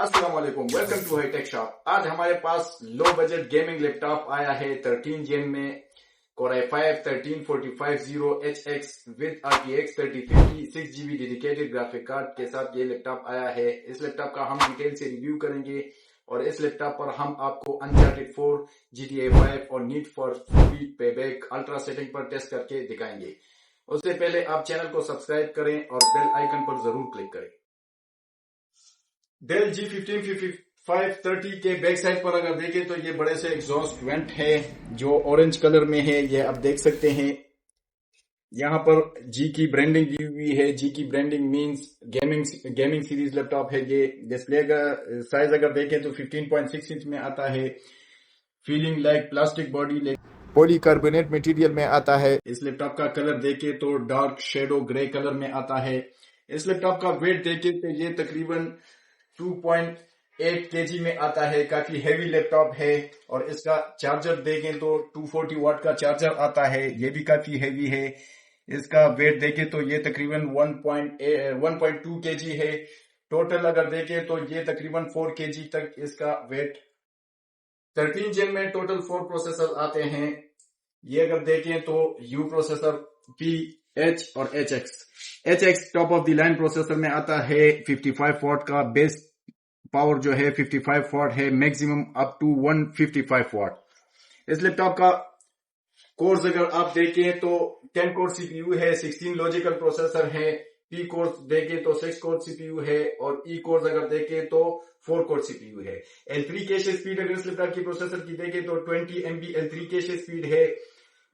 अस्सलाम वालेकुम, welcome to hi tech shop. आज हमारे पास लो बजट गेमिंग लैपटॉप आया है 13 जेन में Core i5 13450HX with RTX 3050 6GB dedicated graphic card के साथ ये लैपटॉप आया है। इस लैपटॉप का हम डिटेल से रिव्यू करेंगे और इस लैपटॉप पर हम आपको Uncharted 4, GTA 5 और need for speed payback ultra setting पर टेस्ट करके दिखाएंगे। उससे पहले आप चैनल को सब्सक्राइब करें और बेल आइकन पर जरूर क्लिक करें। डेल G15 530 के बैक साइड पर अगर देखें तो ये बड़े से एग्जॉस्ट वेंट है जो ऑरेंज कलर में है, ये आप देख सकते हैं। यहाँ पर जी की ब्रांडिंग दी हुई है। जी की branding means gaming series laptop है। ये डिस्प्ले का साइज अगर देखें तो 15.6 इंच में आता है। Feeling like plastic body polycarbonate material में आता है। इस लैपटॉप का कलर देखें तो डार्क शेडो ग्रे कलर में आता है। इस लैपटॉप का वेट देखें तो ये तकरीबन 2.8 kg में आता है। काफी हैवी लैपटॉप है। और इसका चार्जर देखें तो 240 वाट का चार्जर आता है, ये भी काफी हैवी है। इसका वेट देखें तो ये तकरीबन 1.2 kg है। टोटल अगर देखें तो ये तकरीबन 4 kg तक इसका वेट। 13 जेन में टोटल 4 प्रोसेसर आते हैं। ये अगर देखें तो यू प्रोसेसर, पी, एच और HX top of the line processor में आता है। 55 वाट का बेस पावर जो है 55 वाट है, मैक्सिमम अप टू 155 वाट। इस लैपटॉप का कोर्स अगर आप देखें तो 10 कोर सीपीयू है, 16 लॉजिकल प्रोसेसर है। पी कोर्स देखें तो 6 कोर सीपीयू है और ई कोर्स अगर देखें तो 4 कोर सीपीयू है। L3 कैश स्पीड अगर इस लैपटॉप की प्रोसेसर की देखें तो 20 MB L3 कैश स्पीड है।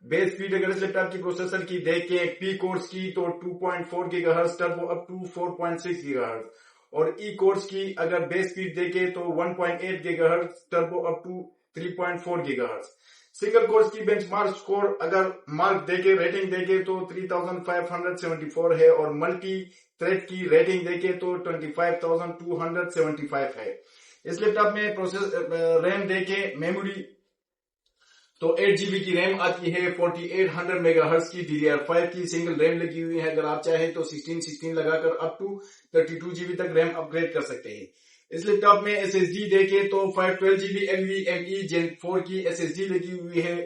बेस स्पीड अगर इस लैपटॉप की प्रोसेसर की देखें पी कोर्स की तो 2.4 gigahertz, turbo up to 4.6 gigahertz. और ई कोर्स की अगर बेस स्पीड देखें तो 1.8 gigahertz, turbo up to 3.4 gigahertz. Single cores की बेंचमार्क स्कोर अगर मार्क देखें, रेटिंग देखें तो 3574 है और मल्टी थ्रेड की रेटिंग देखें तो 25275 है। इस लैपटॉप में रैम देखें, मेमोरी तो 8GB की रैम आती है। 4800 मेगाहर्ट्ज की DDR5 की सिंगल रैम लगी हुई है। अगर आप चाहें तो 16 लगाकर अप टू 32GB तक रैम अपग्रेड कर सकते हैं। इस लैपटॉप में SSD देखें तो 512GB NVMe Gen 4 की SSD लगी हुई है।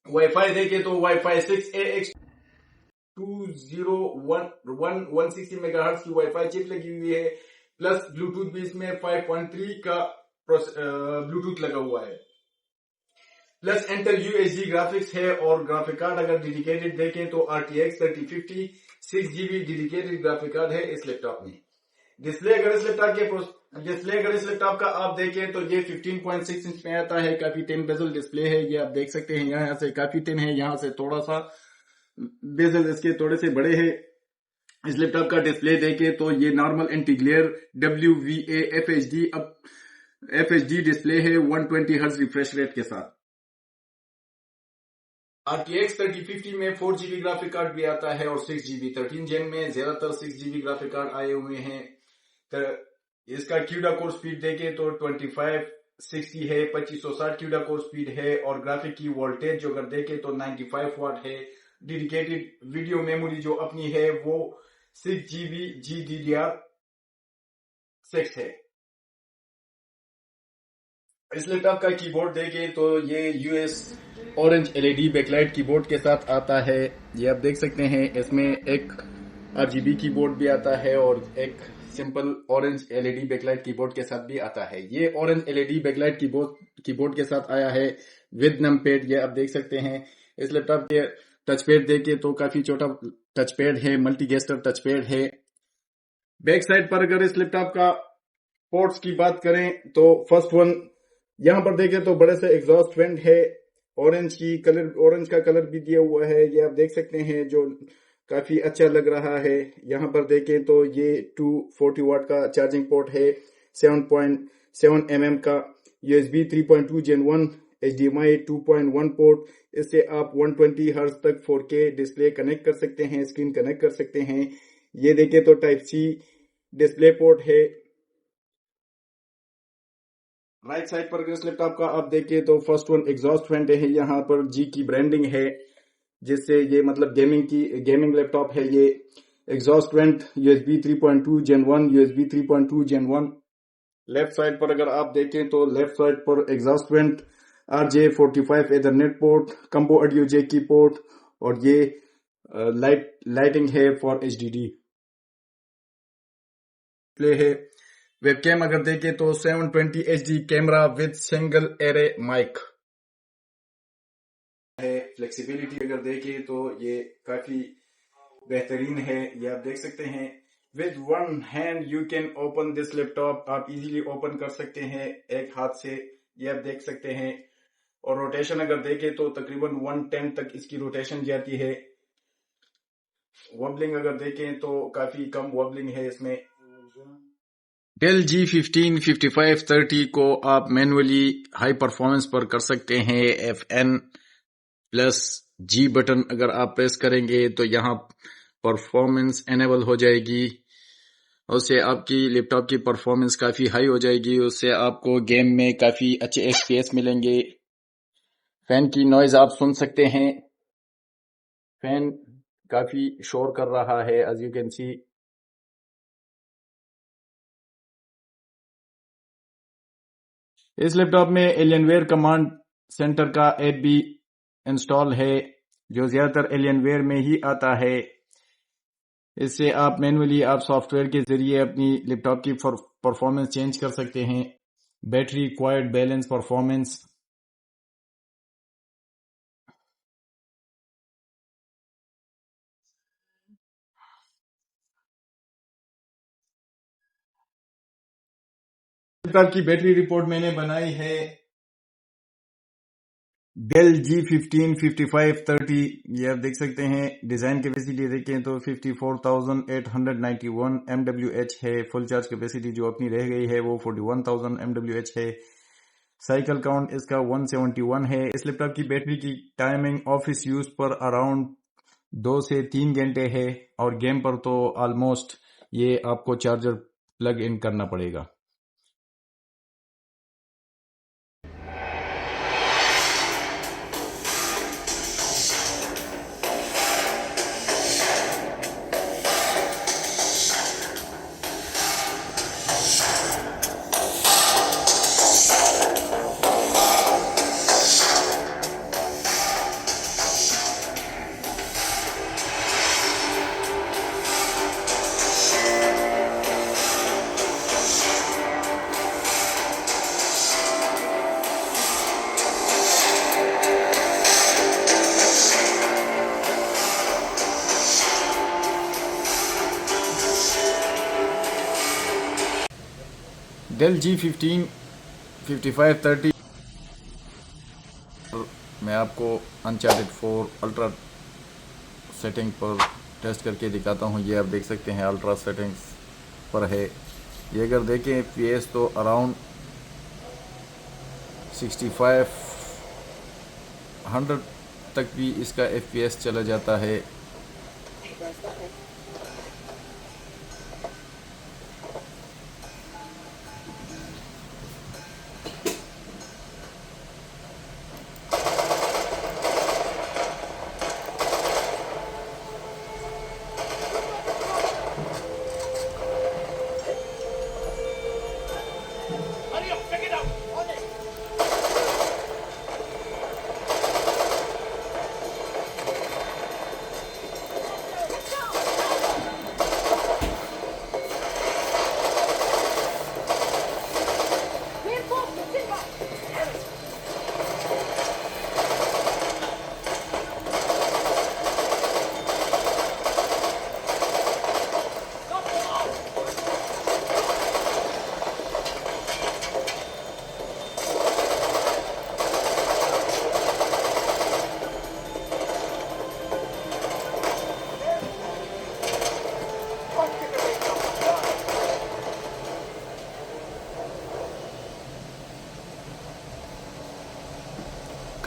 वाईफाई देखें तो वाईफाई 6AX 20160 मेगाहर्ट्ज की वाईफाई चिप लगी हुई है। प्लस ब्लूटूथ भी इसमें 5.3 का ब्लूटूथ लगा हुआ है। प्लस इंटेल UHD ग्राफिक्स है और ग्राफिक कार्ड अगर डेडिकेटेड देखें तो RTX 3050 6GB dedicated graphic card है इस लैपटॉप में। डिस्प्ले अगर इस लैपटॉप का आप देखें तो ये 15.6 इंच में आता है। काफी थिन बेजल डिस्प्ले है, ये आप देख सकते हैं। यहाँ से काफी थिन है, यहाँ से थोड़ा सा बेजल इसके थोड़े से बड़े हैं। इस लैपटॉप का डिस्प्ले देखें तो ये normal anti glare WVA FHD display है 120 हर्ट्ज रिफ्रेश रेट के साथ। RTX 3050 में 4GB ग्राफिक कार्ड भी आता है और 6GB। 13 जेन में ज्यादातर 6GB ग्राफिक कार्ड आए हुए हैं। तो इसका क्यूडा कोर स्पीड देखें तो 2560 है, 2560 क्यूडा कोर स्पीड है और ग्राफिक की वोल्टेज जो अगर देखें तो 95 वाट है। डेडिकेटेड वीडियो मेमोरी जो अपनी है वो 6GB GDDR6 है। इस लैपटॉप का कीबोर्ड देखें तो ये US orange LED backlight keyboard के साथ आता है। ये आप देख सकते हैं। इसमें एक RGB कीबोर्ड भी आता है और एक simple orange LED backlight keyboard के साथ भी आता है। ये ऑरेंज LED बैकलाइट कीबोर्ड के साथ आया है विद नमपैड, ये आप देख सकते हैं। इस लैपटॉप के टचपैड देखें तो काफी छोटा टचपैड है, मल्टी गेस्टर टचपैड है। बैक साइड पर अगर इस लैपटॉप का पोर्ट्स की बात करें तो फर्स्ट वन यहाँ पर देखें तो बड़े से एग्जॉस्ट वेंट है। ऑरेंज का कलर भी दिया हुआ है, ये आप देख सकते हैं, जो काफी अच्छा लग रहा है। यहाँ पर देखें तो ये 240 वाट का चार्जिंग पोर्ट है। 7.7 mm का USB 3.2 Gen 1 HDMI 2.1 पोर्ट। इससे आप 120 हर्ट्ज तक 4K डिस्प्ले कनेक्ट कर सकते हैं, स्क्रीन कनेक्ट कर सकते हैं। ये देखें तो Type-C डिस्प्ले पोर्ट है। राइट साइड पर इस लैपटॉप का आप देखें तो फर्स्ट वन एग्जॉस्ट वेंट है। यहाँ पर जी की ब्रांडिंग है, जिससे ये मतलब गेमिंग लैपटॉप है। ये exhaust vent USB 3.2 Gen 1 USB 3.2 Gen 1 left side पर अगर आप देखें तो लेफ्ट साइड पर exhaust vent, RJ45 ethernet port, combo audio jack की पोर्ट, और ये लाइटिंग है फॉर HDD प्ले है। वेबकैम अगर देखें तो 720 HD camera with single array mic है। फ्लेक्सिबिलिटी अगर देखें तो ये काफी बेहतरीन है, ये आप देख सकते हैं। With one hand you can open this laptop, आप इजीली ओपन कर सकते हैं एक हाथ से, ये आप देख सकते हैं। और रोटेशन अगर देखें तो तकरीबन 110 तक इसकी रोटेशन जाती है। वॉबलिंग अगर देखें तो काफी कम वॉबलिंग है इसमें। डेल G15 5530 को आप मैनुअली हाई परफॉर्मेंस पर कर सकते हैं। FN+G बटन अगर आप प्रेस करेंगे तो यहाँ परफॉर्मेंस एनेबल हो जाएगी, उससे आपकी लैपटॉप की परफॉर्मेंस काफी हाई हो जाएगी, उससे आपको गेम में काफी अच्छे FPS मिलेंगे। फैन की नॉइज आप सुन सकते हैं, फैन काफी शोर कर रहा है एज यू कैन सी। इस लैपटॉप में एलियनवेयर कमांड सेंटर का ऐप भी इंस्टॉल है, जो ज्यादातर एलियनवेयर में ही आता है। इससे आप मैनुअली आप सॉफ्टवेयर के जरिए अपनी लैपटॉप की परफॉर्मेंस चेंज कर सकते हैं। Battery, quite, balance, performance. Laptop की बैटरी रिपोर्ट मैंने बनाई है। डेल G15 5530, ये आप देख सकते हैं। डिजाइन कैपेसिटी देखें तो 54,891 mWh है। फुल चार्ज कैपेसिटी जो अपनी रह गई है वो 41,000 mWh है। साइकिल काउंट इसका 171 है। इस लैपटॉप की बैटरी की टाइमिंग ऑफिस यूज पर अराउंड 2 से 3 घंटे है, और गेम पर तो ऑलमोस्ट ये आपको चार्जर प्लग इन करना पड़ेगा। डेल G15 5530 मैं आपको अनचार्टेड 4 अल्ट्रा सेटिंग पर टेस्ट करके दिखाता हूँ। ये आप देख सकते हैं अल्ट्रा सेटिंग्स पर है। ये अगर देखें FPS तो अराउंड 6500 तक भी इसका FPS चला जाता है।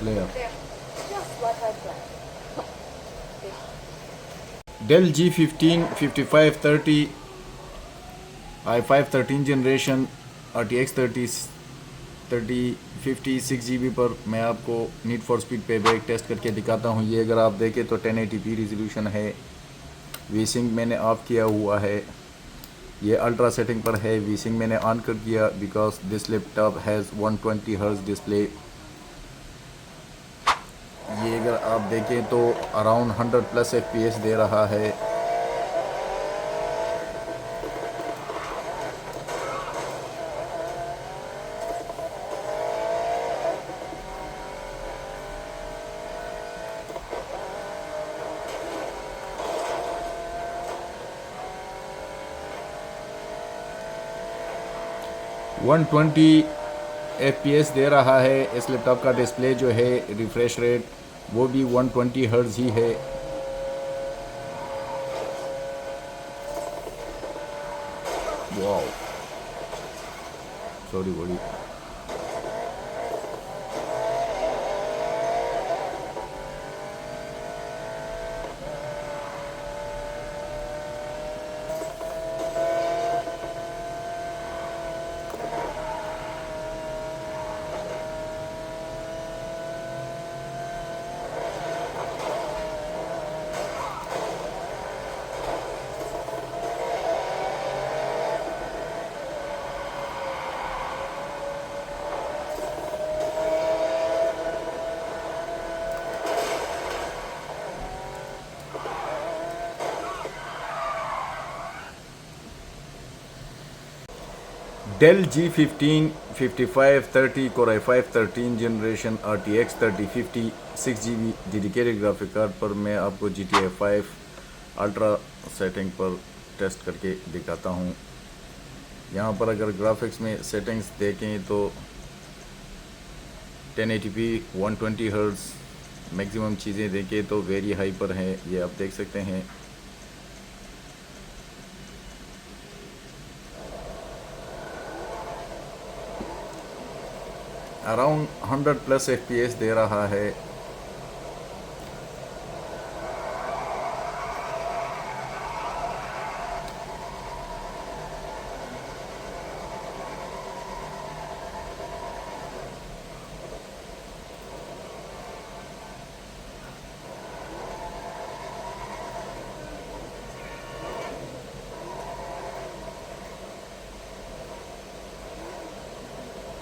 Clear. Just like I planned. Dell G15 5530 i5 13 generation RTX 3050 6GB पर मैं आपको नीड फॉर स्पीड पे बैक टेस्ट करके दिखाता हूँ। ये अगर आप देखें तो 1080p रिजोल्यूशन है। वीसिंग मैंने ऑफ किया हुआ है। ये अल्ट्रा सेटिंग पर है। वीसिंग मैंने ऑन कर दिया because this laptop has 120 hertz display. ये अगर आप देखें तो अराउंड 100 प्लस FPS दे रहा है। वन 120 FPS दे रहा है। इस लैपटॉप का डिस्प्ले जो है रिफ्रेश रेट वो भी 120 हर्ट्ज ही है। Wow, sorry body. Dell G15 5530 Core i5 13 generation RTX 3050 6GB dedicated graphic card पर मैं आपको GTA 5 अल्ट्रा सेटिंग पर टेस्ट करके दिखाता हूँ। यहाँ पर अगर ग्राफिक्स में सेटिंग्स देखें तो 1080p 120 हर्ट्ज मैक्सिमम चीज़ें देखें तो वेरी हाई पर हैं, ये आप देख सकते हैं। अराउंड 100 प्लस FPS दे रहा है।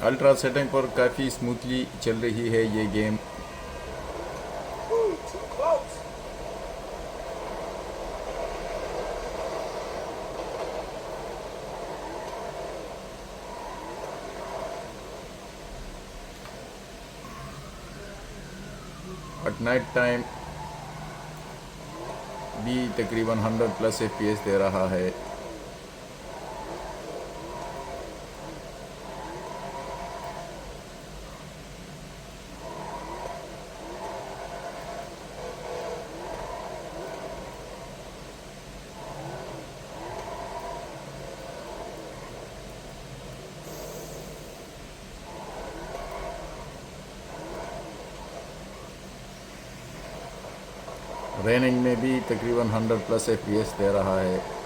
अल्ट्रा सेटिंग पर काफ़ी स्मूथली चल रही है ये गेम। एट नाइट टाइम भी तकरीबन 100 प्लस FPS दे रहा है। रेनिंग में भी तकरीबन 100 प्लस FPS दे रहा है।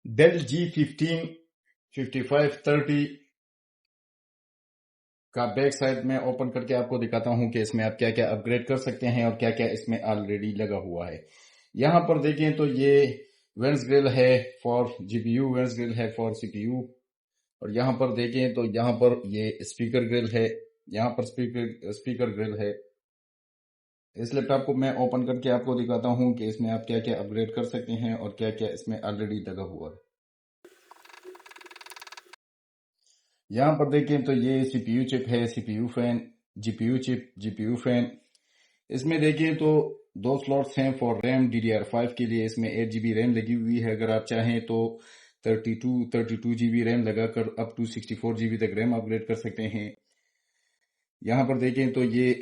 डेल G15 5530 का बैक साइड में ओपन करके आपको दिखाता हूं कि इसमें आप क्या क्या अपग्रेड कर सकते हैं और क्या क्या इसमें ऑलरेडी लगा हुआ है। यहां पर देखें तो ये वेंट्स ग्रिल है फॉर GPU, वेंट्स ग्रिल है फॉर CPU, और यहां पर देखें तो यहां पर ये स्पीकर ग्रिल है, यहां पर स्पीकर ग्रिल है। इस लैपटॉप को मैं ओपन करके आपको दिखाता हूं कि इसमें आप क्या क्या अपग्रेड कर सकते हैं और क्या क्या इसमें ऑलरेडी लगा हुआ है। यहां पर देखें तो ये CPU चिप है, CPU fan, GPU chip, GPU fan. इसमें देखें तो दो स्लॉट्स हैं फॉर रैम DDR5 के लिए। इसमें 8GB रैम लगी हुई है। अगर आप चाहें तो 32GB रैम लगाकर अप टू 64GB तक रैम अपग्रेड कर सकते हैं। यहां पर देखें तो ये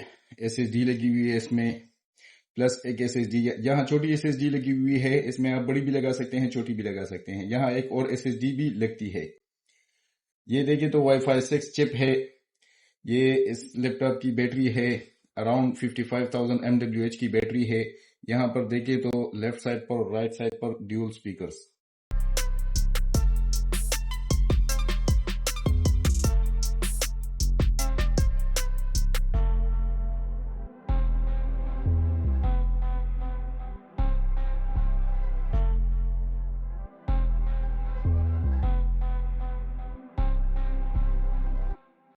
SSD लगी हुई है इसमें प्लस एक SSD। यहाँ छोटी SSD लगी हुई है, इसमें आप बड़ी भी लगा सकते हैं, छोटी भी लगा सकते हैं। यहाँ एक और SSD भी लगती है। ये देखिए तो Wi-Fi 6 चिप है। ये इस लैपटॉप की बैटरी है, अराउंड 55,000 mAh की बैटरी है। यहाँ पर देखिए तो लेफ्ट साइड पर और राइट साइड पर ड्यूल स्पीकर्स।